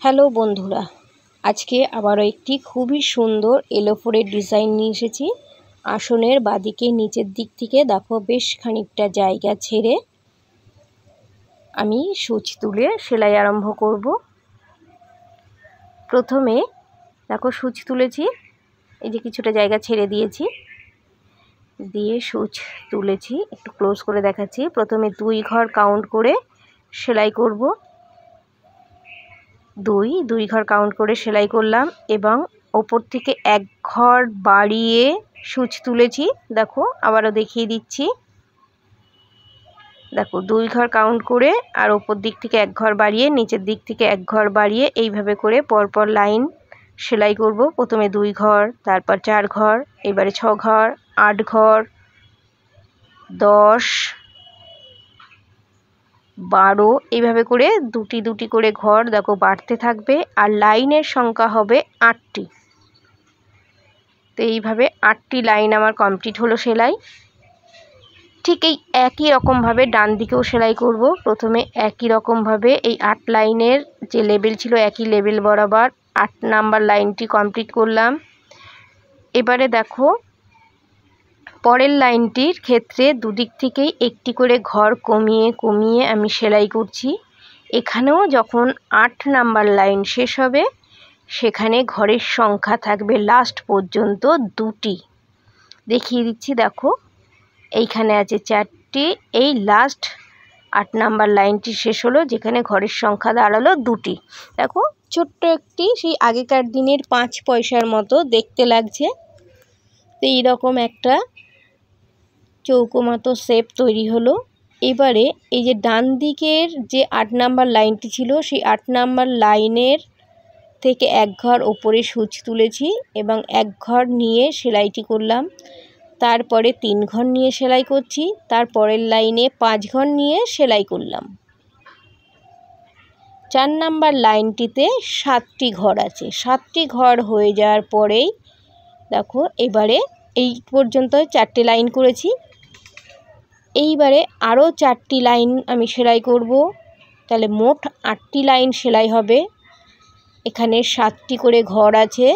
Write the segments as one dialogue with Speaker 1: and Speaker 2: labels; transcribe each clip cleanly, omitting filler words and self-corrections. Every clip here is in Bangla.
Speaker 1: হ্যালো বন্ধুরা, আজকে আবারও একটি খুবই সুন্দর এলোফোরের ডিজাইন নিয়ে এসেছি। আসনের বাঁদিকে নিচের দিক থেকে দেখো বেশ খানিকটা জায়গা ছেড়ে আমি সূচ তুলে সেলাই আরম্ভ করব। প্রথমে দেখো সূচ তুলেছি, এই যে কিছুটা জায়গা ছেড়ে দিয়েছি, দিয়ে সূচ তুলেছি। একটু ক্লোজ করে দেখাচ্ছি। প্রথমে 2 ঘর কাউন্ট করে সেলাই করব। দুই ঘর কাউন্ট করে সেলাই করলাম এবং ওপর থেকে 1 ঘর বাড়িয়ে সূচ তুলেছি। দেখো আবারও দেখিয়ে দিচ্ছি। দেখো 2 ঘর কাউন্ট করে আর ওপর দিক থেকে 1 ঘর বাড়িয়ে, নিচের দিক থেকে 1 ঘর বাড়িয়ে এইভাবে করে পরপর লাইন সেলাই করব। প্রথমে 2 ঘর, তারপর 4 ঘর, এবারে 6 ঘর, 8 ঘর, 10, 12, এইভাবে করে দুটি দুটি করে ঘর দেখো বাড়তে থাকবে আর লাইনের সংখ্যা হবে 8টি। তো এইভাবে 8টি লাইন আমার কমপ্লিট হলো সেলাই। ঠিক এই একই রকমভাবে ডান দিকেও সেলাই করব। প্রথমে একই রকমভাবে এই 8 লাইনের যে লেবেল ছিল একই লেবেল বরাবর 8 নাম্বার লাইনটি কমপ্লিট করলাম। এবারে দেখো পরের লাইনটির ক্ষেত্রে দুদিক থেকেই একটি করে ঘর কমিয়ে কমিয়ে আমি সেলাই করছি। এখানেও যখন 8 নাম্বার লাইন শেষ হবে সেখানে ঘরের সংখ্যা থাকবে লাস্ট পর্যন্ত 2টি। দেখিয়ে দিচ্ছি। দেখো এইখানে আছে 4টি, এই লাস্ট 8 নাম্বার লাইনটি শেষ হলো, যেখানে ঘরের সংখ্যা দাঁড়ালো 2টি। দেখো ছোট্ট একটি সেই আগেকার দিনের 5 পয়সার মতো দেখতে লাগছে। তো এইরকম একটা চৌকো মতো শেপ তৈরি হলো। এবারে এই যে ডান দিকের যে 8 নাম্বার লাইনটি ছিল সেই 8 নাম্বার লাইনের থেকে 1 ঘর ওপরে সূচ তুলেছি এবং 1 ঘর নিয়ে সেলাইটি করলাম। তারপরে 3 ঘর নিয়ে সেলাই করছি, তারপরের লাইনে 5 ঘর নিয়ে সেলাই করলাম। 4 নাম্বার লাইনটিতে 7টি ঘর আছে। 7টি ঘর হয়ে যাওয়ার পরেই দেখো এবারে এই পর্যন্ত 4টে লাইন করেছি। এইবারে আরও 4টি লাইন আমি সেলাই করব, তাহলে মোট 8টি লাইন সেলাই হবে। এখানে 7টি করে ঘর আছে।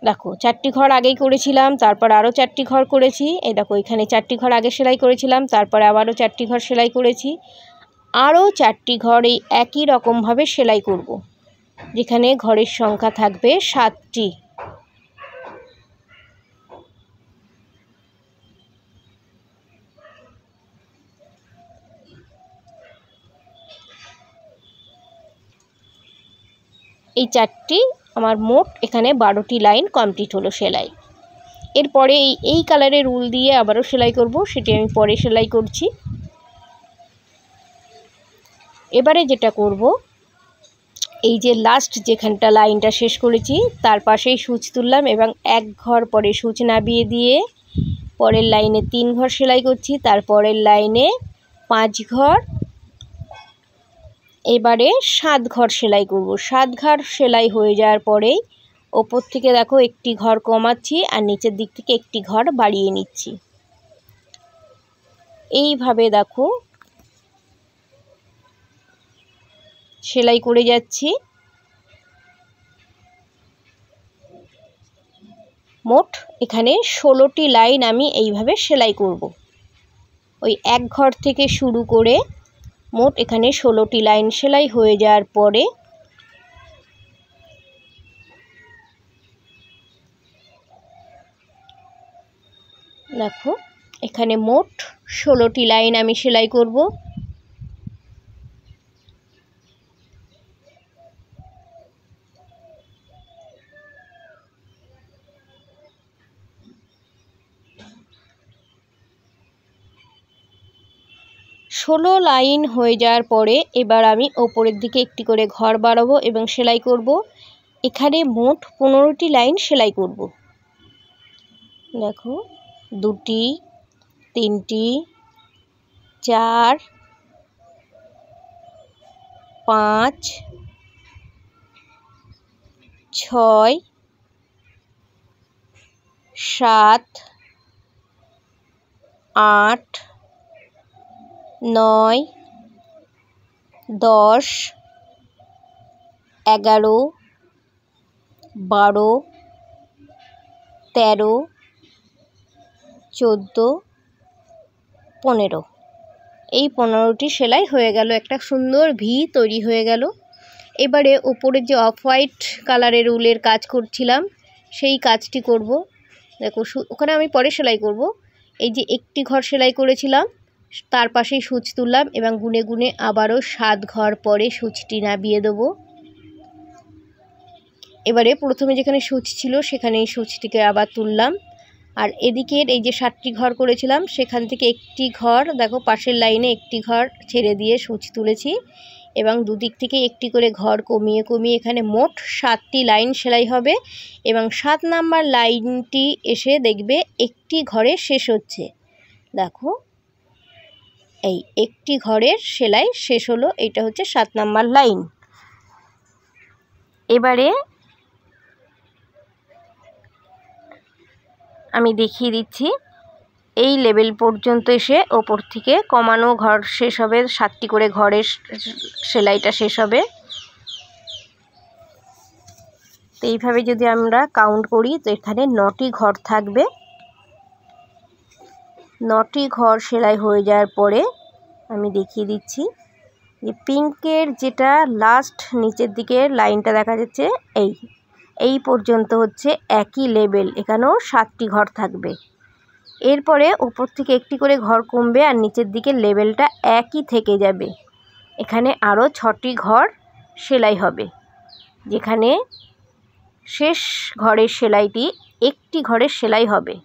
Speaker 1: দেখো 4টি ঘর আগেই করেছিলাম, তারপর আরও 4টি ঘর করেছি। এই দেখো এখানে 4টি ঘর আগে সেলাই করেছিলাম, তারপরে আবারও 4টি ঘর সেলাই করেছি। আরও 4টি ঘর এই একই রকমভাবে সেলাই করব, যেখানে ঘরের সংখ্যা থাকবে 7টি। এই 4টি আমার মোট এখানে 12টি লাইন কমপ্লিট হলো সেলাই। এরপরে এই কালারের উল দিয়ে আবারও সেলাই করব, সেটি আমি পরে সেলাই করছি। এবারে যেটা করব, এই যে লাস্ট যেখানটা লাইনটা শেষ করেছি তার পাশেই সূচ তুললাম এবং 1 ঘর পরে সূচ নামিয়ে দিয়ে পরের লাইনে 3 ঘর সেলাই করছি, তারপরের লাইনে 5 ঘর, এবারে 7 ঘর সেলাই করব। 7 ঘর সেলাই হয়ে যাওয়ার পরেই ওপর থেকে দেখো একটি ঘর কমাচ্ছি আর নিচের দিক থেকে একটি ঘর বাড়িয়ে নিচ্ছি। এইভাবে দেখো সেলাই করে যাচ্ছি। মোট এখানে 16টি লাইন আমি এইভাবে সেলাই করব। ওই 1 ঘর থেকে শুরু করে মোট এখানে 16টি লাইন সেলাই হয়ে যাওয়ার পরে দেখো এখানে মোট 16টি লাইন আমি সেলাই করব। ষোলো লাইন হয়ে যাওয়ার পরে এবার আমি ওপরের দিকে একটি করে ঘর বাড়াবো এবং সেলাই করব। এখানে মোট 15টি লাইন সেলাই করব। দেখো 2টি, 3টি, 4, 5, 6, 7, 8, 9, 10, 11, 12, 13, 14, 15। এই 15টি সেলাই হয়ে গেল, একটা সুন্দর ভি তৈরি হয়ে গেল। এবারে ওপরে যে অফ হোয়াইট কালারের উলের কাজ করছিলাম সেই কাজটি করব। দেখো ওখানে আমি পরে সেলাই করব। এই যে একটি ঘর সেলাই করেছিলাম তার পাশেই সূচ তুললাম এবং গুনে গুনে আবারও 7 ঘর পরে সূচটি নামিয়ে দেবো। এবারে প্রথমে যেখানে সূচ ছিল সেখানেই সূচটিকে আবার তুললাম, আর এদিকের এই যে 7টি ঘর করেছিলাম সেখান থেকে একটি ঘর দেখো পাশের লাইনে একটি ঘর ছেড়ে দিয়ে সূচ তুলেছি এবং দুদিক থেকে একটি করে ঘর কমিয়ে কমিয়ে এখানে মোট 7টি লাইন সেলাই হবে এবং 7 নাম্বার লাইনটি এসে দেখবে একটি ঘরে শেষ হচ্ছে। দেখো এই একটি ঘরের সেলাই শেষ হলো, এটা হচ্ছে 7 নাম্বার লাইন। এবারে আমি দেখিয়ে দিচ্ছি, এই লেভেল পর্যন্ত এসে ওপর থেকে কমানো ঘর শেষ হবে, 7টি করে ঘরের সেলাইটা শেষ হবে। তো এইভাবে যদি আমরা কাউন্ট করি তো এখানে 9টি ঘর থাকবে। 9টি ঘর সেলাই হয়ে যাওয়ার পরে আমি দেখিয়ে দিচ্ছি যে পিঙ্কের যেটা লাস্ট নিচের দিকের লাইনটা দেখা যাচ্ছে এই পর্যন্ত হচ্ছে একই লেভেল, এখানেও 7টি ঘর থাকবে। এরপরে উপর থেকে একটি করে ঘর কমবে আর নিচের দিকের লেভেলটা একই থেকে যাবে। এখানে আরও 6টি ঘর সেলাই হবে, যেখানে শেষ ঘরের সেলাইটি একটি ঘরের সেলাই হবে।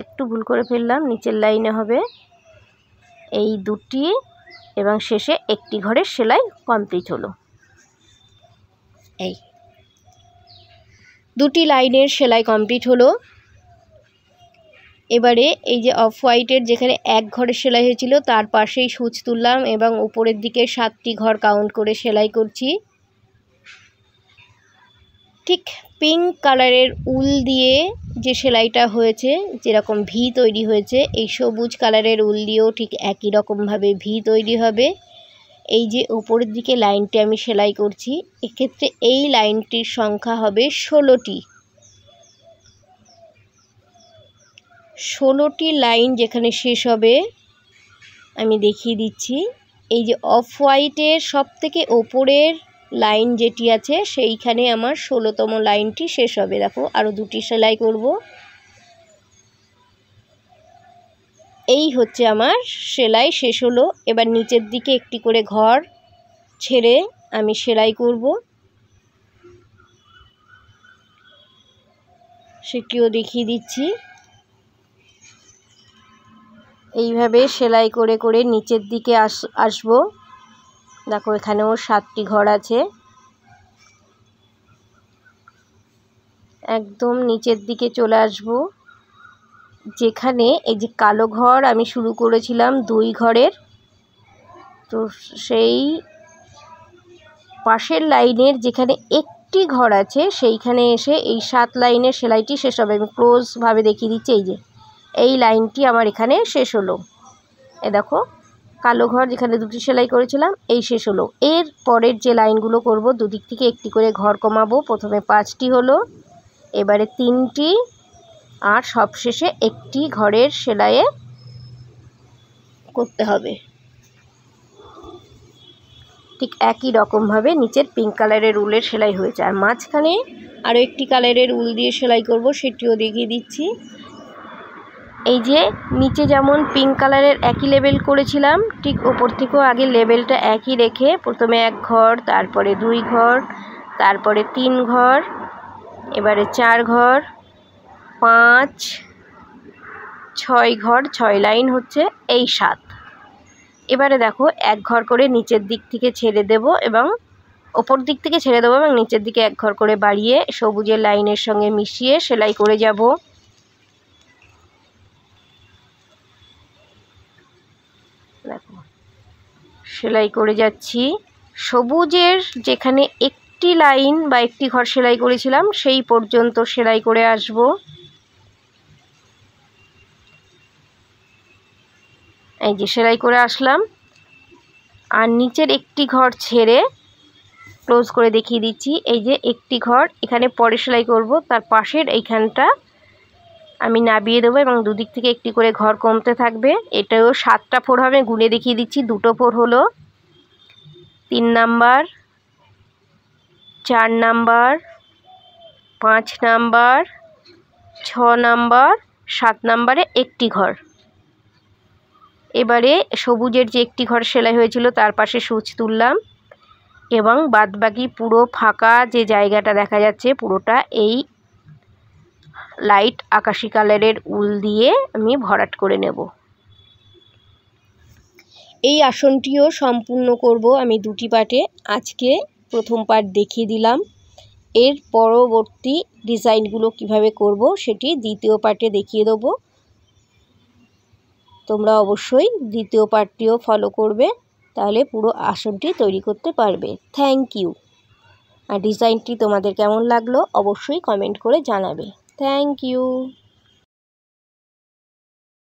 Speaker 1: একটু ভুল করে ফেললাম, নিচের লাইনে হবে এই 2টি এবং শেষে একটি ঘরের সেলাই কমপ্লিট হলো। এই 2টি লাইনের সেলাই কমপ্লিট হলো। এবারে এই যে অফ হোয়াইটের যেখানে এক ঘরের সেলাই হয়েছিল তার পাশেই সূচ তুললাম এবং উপরের দিকে 7টি ঘর কাউন্ট করে সেলাই করছি। ঠিক পিঙ্ক কালারের উল দিয়ে যে সেলাইটা হয়েছে, যেরকম ভি তৈরি হয়েছে, এই সবুজ কালারের উল দিয়েও ঠিক একই রকমভাবে ভি তৈরি হবে। এই যে উপরের দিকে লাইনটি আমি সেলাই করছি, এক্ষেত্রে এই লাইনটির সংখ্যা হবে 16টি। 16টি লাইন যেখানে শেষ হবে আমি দেখিয়ে দিচ্ছি। এই যে অফ হোয়াইটের সব থেকে ওপরের লাইন যেটি আছে সেইখানে আমার 16তম লাইনটি শেষ হবে। দেখো আরও 2টি সেলাই করব। এই হচ্ছে আমার সেলাই শেষ হলো। এবার নিচের দিকে একটি করে ঘর ছেড়ে আমি সেলাই করব, সেটিও দেখিয়ে দিচ্ছি। এইভাবে সেলাই করে করে নিচের দিকে আসবো। দেখো এখানেও 7টি ঘর আছে, একদম নিচের দিকে চলে আসব। যেখানে এই যে কালো ঘর আমি শুরু করেছিলাম 2 ঘরের, তো সেই পাশের লাইনের যেখানে একটি ঘর আছে সেইখানে এসে এই 7 লাইনের সেলাইটি শেষ হবে। আমি ক্লোজভাবে দেখিয়ে দিচ্ছি, এই যে এই লাইনটি আমার এখানে শেষ হলো। এ দেখো কালো ঘর যেখানে 2টি সেলাই করেছিলাম এই শেষ হলো। এর পরের যে লাইনগুলো করব দুদিক থেকে একটি করে ঘর কমাবো। প্রথমে 5টি হলো, এবারে 3টি, আর সবশেষে একটি ঘরের সেলাইয়ে করতে হবে। ঠিক একই রকমভাবে নিচের পিঙ্ক কালারের উলের সেলাই হয়েছে, আর মাঝখানে আরও একটি কালারের উল দিয়ে সেলাই করব, সেটিও দেখিয়ে দিচ্ছি। এই যে নিচে যেমন পিঙ্ক কালারের একই লেবেল করেছিলাম, ঠিক ওপর থেকেও আগে লেবেলটা একই রেখে প্রথমে 1 ঘর, তারপরে 2 ঘর, তারপরে 3 ঘর, এবারে 4 ঘর, 5, 6 ঘর, 6 লাইন হচ্ছে এই 7। এবারে দেখো 1 ঘর করে নিচের দিক থেকে ছেড়ে দেব এবং ওপর দিক থেকে ছেড়ে দেবো এবং নিচের দিকে 1 ঘর করে বাড়িয়ে সবুজের লাইনের সঙ্গে মিশিয়ে সেলাই করে যাব। দেখো সেলাই করে যাচ্ছি। সবুজের যেখানে একটি লাইন বা একটি ঘর সেলাই করেছিলাম সেই পর্যন্ত সেলাই করে আসব। এই যে সেলাই করে আসলাম, আর নিচের একটি ঘর ছেড়ে ক্লোজ করে দেখিয়ে দিচ্ছি। এই যে একটি ঘর এখানে পরে সেলাই করব, তার পাশের এইখানটা আমি নাবিয়ে দেবো এবং দুদিক থেকে একটি করে ঘর কমতে থাকবে। এটাও 7টা ফোর হবে, গুনে দেখিয়ে দিচ্ছি। 2টো ফোর হলো, 3 নাম্বার, 4 নাম্বার, 5 নাম্বার, 6 নাম্বার, 7 নাম্বারে একটি ঘর। এবারে সবুজের যে একটি ঘর সেলাই হয়েছিল তার পাশে সূচ তুললাম এবং বাদবাকি পুরো ফাঁকা যে জায়গাটা দেখা যাচ্ছে পুরোটা এই লাইট আকাশি কালারের উল দিয়ে আমি ভরাট করে নেব। এই আসনটিও সম্পূর্ণ করব আমি 2টি পার্টে। আজকে প্রথম পার্ট দেখিয়ে দিলাম, এর পরবর্তী ডিজাইনগুলো কিভাবে করব সেটি দ্বিতীয় পার্টে দেখিয়ে দেবো। তোমরা অবশ্যই দ্বিতীয় পার্টটিও ফলো করবে, তাহলে পুরো আসনটি তৈরি করতে পারবে। Thank you. আর ডিজাইনটি তোমাদের কেমন লাগলো অবশ্যই কমেন্ট করে জানাবে। Thank you.